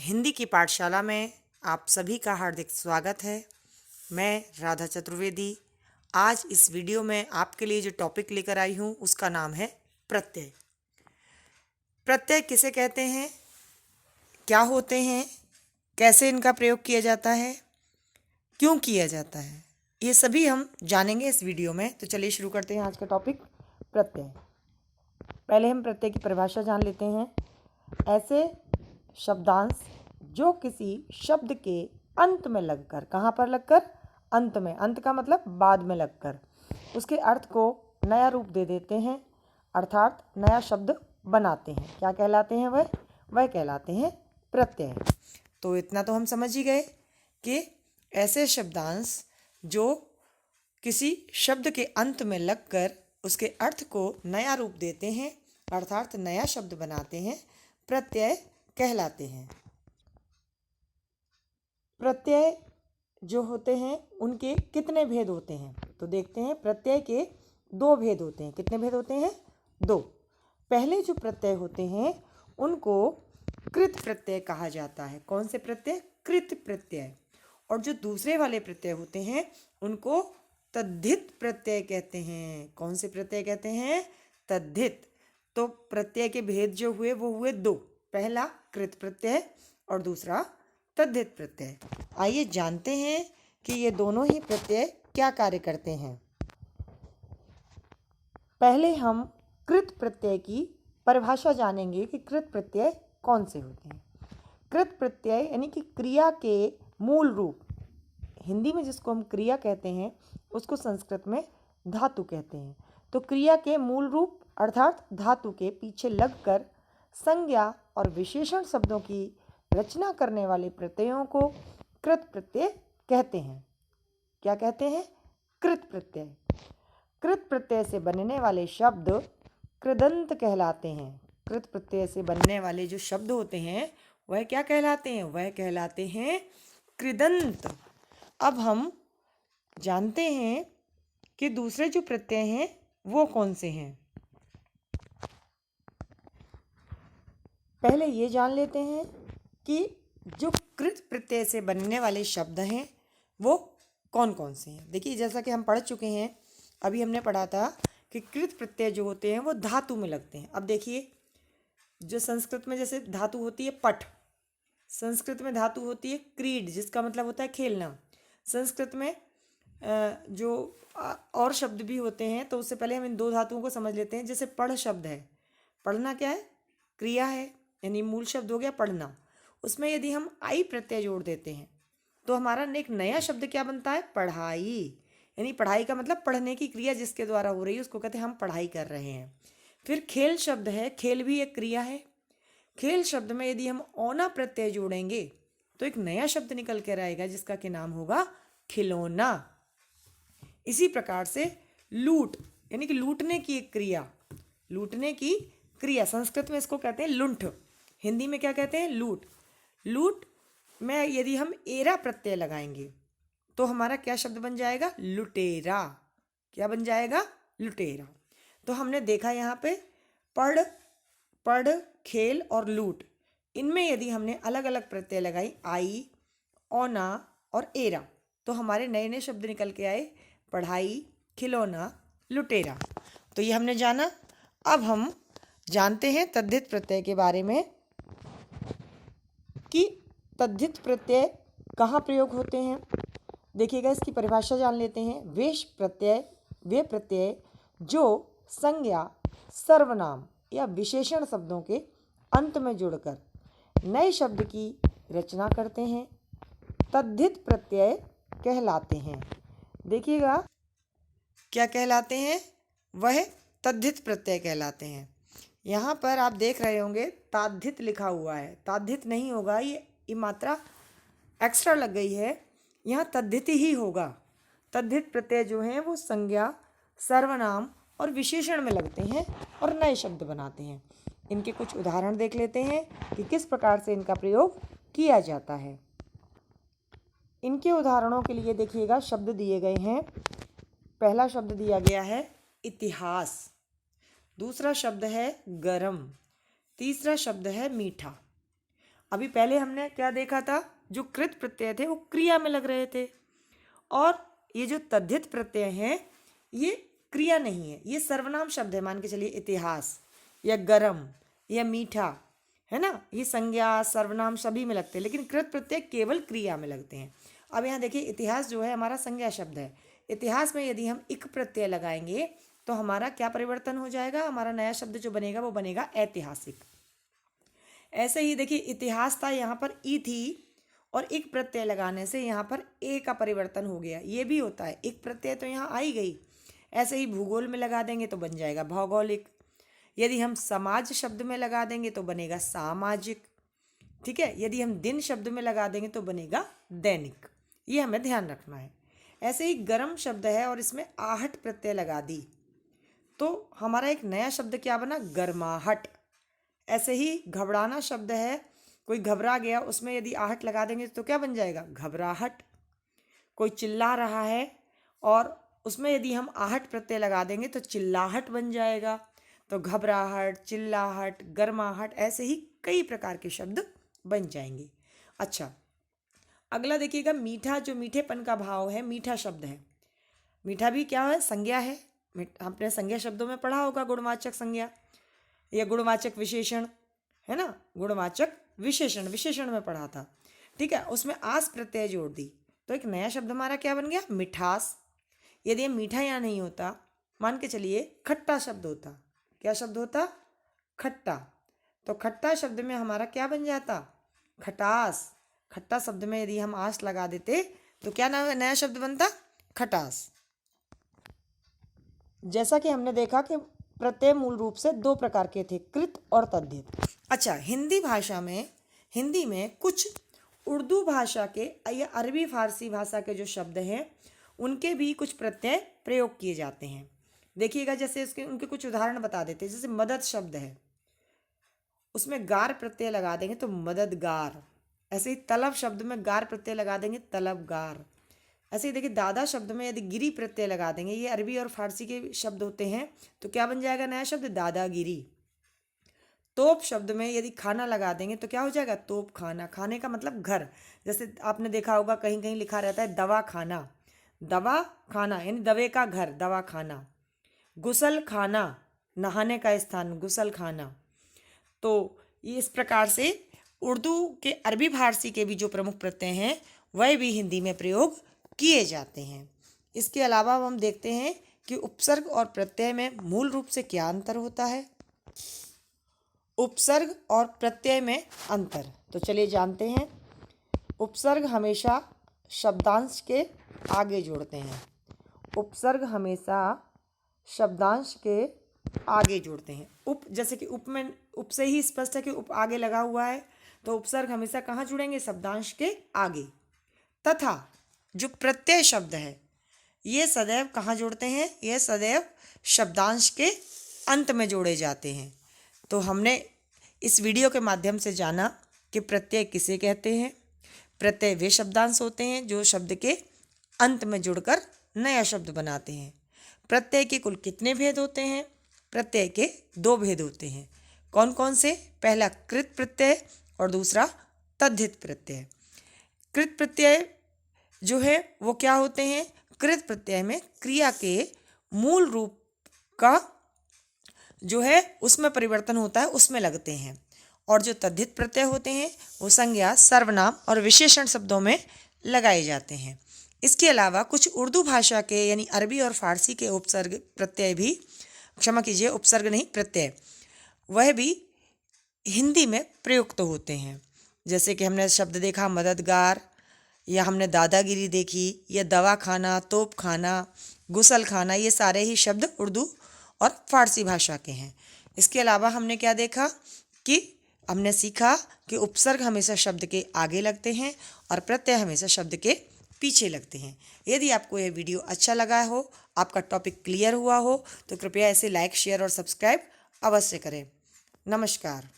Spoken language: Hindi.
हिंदी की पाठशाला में आप सभी का हार्दिक स्वागत है। मैं राधा चतुर्वेदी। आज इस वीडियो में आपके लिए जो टॉपिक लेकर आई हूँ उसका नाम है प्रत्यय। प्रत्यय किसे कहते हैं, क्या होते हैं, कैसे इनका प्रयोग किया जाता है, क्यों किया जाता है, ये सभी हम जानेंगे इस वीडियो में। तो चलिए शुरू करते हैं आज का टॉपिक प्रत्यय। पहले हम प्रत्यय की परिभाषा जान लेते हैं। ऐसे शब्दांश जो किसी शब्द के अंत में लगकर, कहाँ पर लगकर, अंत में, अंत का मतलब बाद में लगकर उसके अर्थ को नया रूप दे देते हैं, अर्थात नया शब्द बनाते हैं। क्या कहलाते हैं वह कहलाते हैं प्रत्यय। तो इतना तो हम समझ ही गए कि ऐसे शब्दांश जो किसी शब्द के अंत में लगकर उसके अर्थ को नया रूप देते हैं, अर्थात नया शब्द बनाते हैं, प्रत्यय कहलाते हैं। प्रत्यय जो होते हैं उनके कितने भेद होते हैं, तो देखते हैं। प्रत्यय के दो भेद होते हैं। कितने भेद होते हैं? दो। पहले जो प्रत्यय होते हैं उनको कृत प्रत्यय कहा जाता है। कौन से प्रत्यय? कृत प्रत्यय। और जो दूसरे वाले प्रत्यय होते हैं उनको तद्धित प्रत्यय कहते हैं। कौन से प्रत्यय कहते हैं? तद्धित। तो प्रत्यय के भेद जो हुए वो हुए दो। पहला कृत प्रत्यय और दूसरा तद्धित प्रत्यय। आइए जानते हैं कि ये दोनों ही प्रत्यय क्या कार्य करते हैं। पहले हम कृत प्रत्यय की परिभाषा जानेंगे कि कृत प्रत्यय कौन से होते हैं। कृत प्रत्यय यानी कि क्रिया के मूल रूप, हिंदी में जिसको हम क्रिया कहते हैं उसको संस्कृत में धातु कहते हैं। तो क्रिया के मूल रूप अर्थात धातु के पीछे लगकर संज्ञा और विशेषण शब्दों की रचना करने वाले प्रत्ययों को कृत प्रत्यय कहते हैं। क्या कहते हैं? कृत प्रत्यय। कृत प्रत्यय से बनने वाले शब्द कृदंत कहलाते हैं। कृत प्रत्यय से बनने वाले जो शब्द होते हैं वह क्या कहलाते हैं? वह कहलाते हैं कृदंत। अब हम जानते हैं कि दूसरे जो प्रत्यय हैं वो कौन से हैं। पहले ये जान लेते हैं कि जो कृत प्रत्यय से बनने वाले शब्द हैं वो कौन कौन से हैं। देखिए, जैसा कि हम पढ़ चुके हैं, अभी हमने पढ़ा था कि कृत प्रत्यय जो होते हैं वो धातु में लगते हैं। अब देखिए, जो संस्कृत में जैसे धातु होती है पठ, संस्कृत में धातु होती है क्रीड जिसका मतलब होता है खेलना। संस्कृत में जो और शब्द भी होते हैं, तो उससे पहले हम इन दो धातुओं को समझ लेते हैं। जैसे पढ़ शब्द है, पढ़ना क्या है? क्रिया है, यानी मूल शब्द हो गया पढ़ना। उसमें यदि हम आई प्रत्यय जोड़ देते हैं तो हमारा एक नया शब्द क्या बनता है? पढ़ाई। यानी पढ़ाई का मतलब पढ़ने की क्रिया जिसके द्वारा हो रही है उसको कहते हैं हम पढ़ाई कर रहे हैं। फिर खेल शब्द है, खेल भी एक क्रिया है। खेल शब्द में यदि हम औना प्रत्यय जोड़ेंगे तो एक नया शब्द निकल कर आएगा जिसका कि नाम होगा खिलौना। इसी प्रकार से लूट, यानी कि लूटने की एक क्रिया, लूटने की क्रिया, संस्कृत में इसको कहते हैं लुंठ, हिंदी में क्या कहते हैं? लूट। लूट में यदि हम एरा प्रत्यय लगाएंगे तो हमारा क्या शब्द बन जाएगा? लुटेरा। क्या बन जाएगा? लुटेरा। तो हमने देखा यहाँ पे पढ़, पढ़, खेल और लूट, इनमें यदि हमने अलग अलग प्रत्यय लगाई, आई, औना और एरा, तो हमारे नए नए शब्द निकल के आए, पढ़ाई, खिलौना, लुटेरा। तो ये हमने जाना। अब हम जानते हैं तद्धित प्रत्यय के बारे में कि तद्धित प्रत्यय कहाँ प्रयोग होते हैं। देखिएगा, इसकी परिभाषा जान लेते हैं। वेश प्रत्यय वे प्रत्यय जो संज्ञा, सर्वनाम या विशेषण शब्दों के अंत में जुड़कर नए शब्द की रचना करते हैं, तद्धित प्रत्यय कहलाते हैं। देखिएगा, क्या कहलाते हैं? वह तद्धित प्रत्यय कहलाते हैं। यहाँ पर आप देख रहे होंगे ताद्धित लिखा हुआ है, ताद्धित नहीं होगा, ये मात्रा एक्स्ट्रा लग गई है, यहाँ तद्धित ही होगा। तद्धित प्रत्यय जो हैं वो संज्ञा, सर्वनाम और विशेषण में लगते हैं और नए शब्द बनाते हैं। इनके कुछ उदाहरण देख लेते हैं कि किस प्रकार से इनका प्रयोग किया जाता है। इनके उदाहरणों के लिए देखिएगा, शब्द दिए गए हैं। पहला शब्द दिया गया है इतिहास, दूसरा शब्द है गरम, तीसरा शब्द है मीठा। अभी पहले हमने क्या देखा था, जो कृत प्रत्यय थे वो क्रिया में लग रहे थे, और ये जो तद्धित प्रत्यय हैं ये क्रिया नहीं है, ये सर्वनाम शब्द है। मान के चलिए इतिहास या गरम या मीठा, है ना, ये संज्ञा सर्वनाम सभी में लगते हैं, लेकिन कृत प्रत्यय केवल क्रिया में लगते हैं। अब यहाँ देखिए, इतिहास जो है हमारा संज्ञा शब्द है। इतिहास में यदि हम इक प्रत्यय लगाएंगे तो हमारा क्या परिवर्तन हो जाएगा, हमारा नया शब्द जो बनेगा वो बनेगा ऐतिहासिक। ऐसे ही देखिए, इतिहास था, यहाँ पर ई थी, और एक प्रत्यय लगाने से यहाँ पर ए का परिवर्तन हो गया। ये भी होता है, एक प्रत्यय तो यहाँ आई गई। ऐसे ही भूगोल में लगा देंगे तो बन जाएगा भौगोलिक। यदि हम समाज शब्द में लगा देंगे तो बनेगा सामाजिक। ठीक है, यदि हम दिन शब्द में लगा देंगे तो बनेगा दैनिक। ये हमें ध्यान रखना है। ऐसे ही गर्म शब्द है और इसमें आहट प्रत्यय लगा दी तो हमारा एक नया शब्द क्या बना, गर्माहट। ऐसे ही घबराना शब्द है, कोई घबरा गया, उसमें यदि आहट लगा देंगे तो क्या बन जाएगा, घबराहट। कोई चिल्ला रहा है और उसमें यदि हम आहट प्रत्यय लगा देंगे तो चिल्लाहट बन जाएगा। तो घबराहट, चिल्लाहट, गर्माहट, ऐसे ही कई प्रकार के शब्द बन जाएंगे। अच्छा, अगला देखिएगा, मीठा, जो मीठेपन का भाव है, मीठा शब्द है। मीठा भी क्या है, संज्ञा है। आपने संज्ञा शब्दों में पढ़ा होगा, गुणवाचक संज्ञा या गुणवाचक विशेषण, है ना, गुणवाचक विशेषण, विशेषण में पढ़ा था। ठीक है, उसमें आस प्रत्यय जोड़ दी तो एक नया शब्द हमारा क्या बन गया, मिठास। यदि ये मीठा यहाँ नहीं होता, मान के चलिए खट्टा शब्द होता, क्या शब्द होता, खट्टा, तो खट्टा शब्द में हमारा क्या बन जाता, खटास। खट्टा शब्द में यदि हम आस लगा देते तो क्या नया शब्द बनता, खटास। जैसा कि हमने देखा कि प्रत्यय मूल रूप से दो प्रकार के थे, कृत और तद्धित। अच्छा, हिंदी में कुछ उर्दू भाषा के या अरबी फारसी भाषा के जो शब्द हैं उनके भी कुछ प्रत्यय प्रयोग किए जाते हैं। देखिएगा, जैसे उनके कुछ उदाहरण बता देते हैं। जैसे मदद शब्द है, उसमें गार प्रत्यय लगा देंगे तो मददगार। ऐसे ही तलब शब्द में गार प्रत्यय लगा देंगे, तलबगार। ऐसे ही देखिए, दादा शब्द में यदि गिरी प्रत्यय लगा देंगे, ये अरबी और फारसी के शब्द होते हैं, तो क्या बन जाएगा नया शब्द, दादागिरी। तोप शब्द में यदि खाना लगा देंगे तो क्या हो जाएगा, तोप खाना। खाने का मतलब घर, जैसे आपने देखा होगा कहीं कहीं लिखा रहता है दवा खाना, दवा खाना यानी दवे का घर, दवा खाना। गुसल खाना, नहाने का स्थान, गुसल खाना। तो ये इस प्रकार से उर्दू के अरबी फारसी के भी जो प्रमुख प्रत्यय हैं वह भी हिंदी में प्रयोग किए जाते हैं। इसके अलावा हम देखते हैं कि उपसर्ग और प्रत्यय में मूल रूप से क्या अंतर होता है। उपसर्ग और प्रत्यय में अंतर, तो चलिए जानते हैं। उपसर्ग हमेशा शब्दांश के आगे जोड़ते हैं। उपसर्ग हमेशा शब्दांश के आगे जोड़ते हैं। जैसे कि उप में उप से ही स्पष्ट है कि उप आगे लगा हुआ है, तो उपसर्ग हमेशा कहाँ जुड़ेंगे, शब्दांश के आगे। तथा जो प्रत्यय शब्द है ये सदैव कहाँ जोड़ते हैं, ये सदैव शब्दांश के अंत में जोड़े जाते हैं। तो हमने इस वीडियो के माध्यम से जाना कि प्रत्यय किसे कहते हैं। प्रत्यय वे शब्दांश होते हैं जो शब्द के अंत में जुड़कर नया शब्द बनाते हैं। प्रत्यय के कुल कितने भेद होते हैं, प्रत्यय के दो भेद होते हैं। कौन कौन से, पहला कृत प्रत्यय और दूसरा तद्धित प्रत्यय। कृत प्रत्यय जो है वो क्या होते हैं, कृत प्रत्यय में क्रिया के मूल रूप का जो है उसमें परिवर्तन होता है, उसमें लगते हैं। और जो तद्धित प्रत्यय होते हैं वो संज्ञा, सर्वनाम और विशेषण शब्दों में लगाए जाते हैं। इसके अलावा कुछ उर्दू भाषा के यानी अरबी और फारसी के उपसर्ग प्रत्यय भी, क्षमा कीजिए उपसर्ग नहीं प्रत्यय, वह भी हिंदी में प्रयुक्त होते हैं। जैसे कि हमने शब्द देखा मददगार, या हमने दादागिरी देखी, या दवा खाना, तोप खाना, गुसल खाना, ये सारे ही शब्द उर्दू और फारसी भाषा के हैं। इसके अलावा हमने क्या देखा कि हमने सीखा कि उपसर्ग हमेशा शब्द के आगे लगते हैं और प्रत्यय हमेशा शब्द के पीछे लगते हैं। यदि आपको यह वीडियो अच्छा लगा हो, आपका टॉपिक क्लियर हुआ हो, तो कृपया इसे लाइक, शेयर और सब्सक्राइब अवश्य करें। नमस्कार।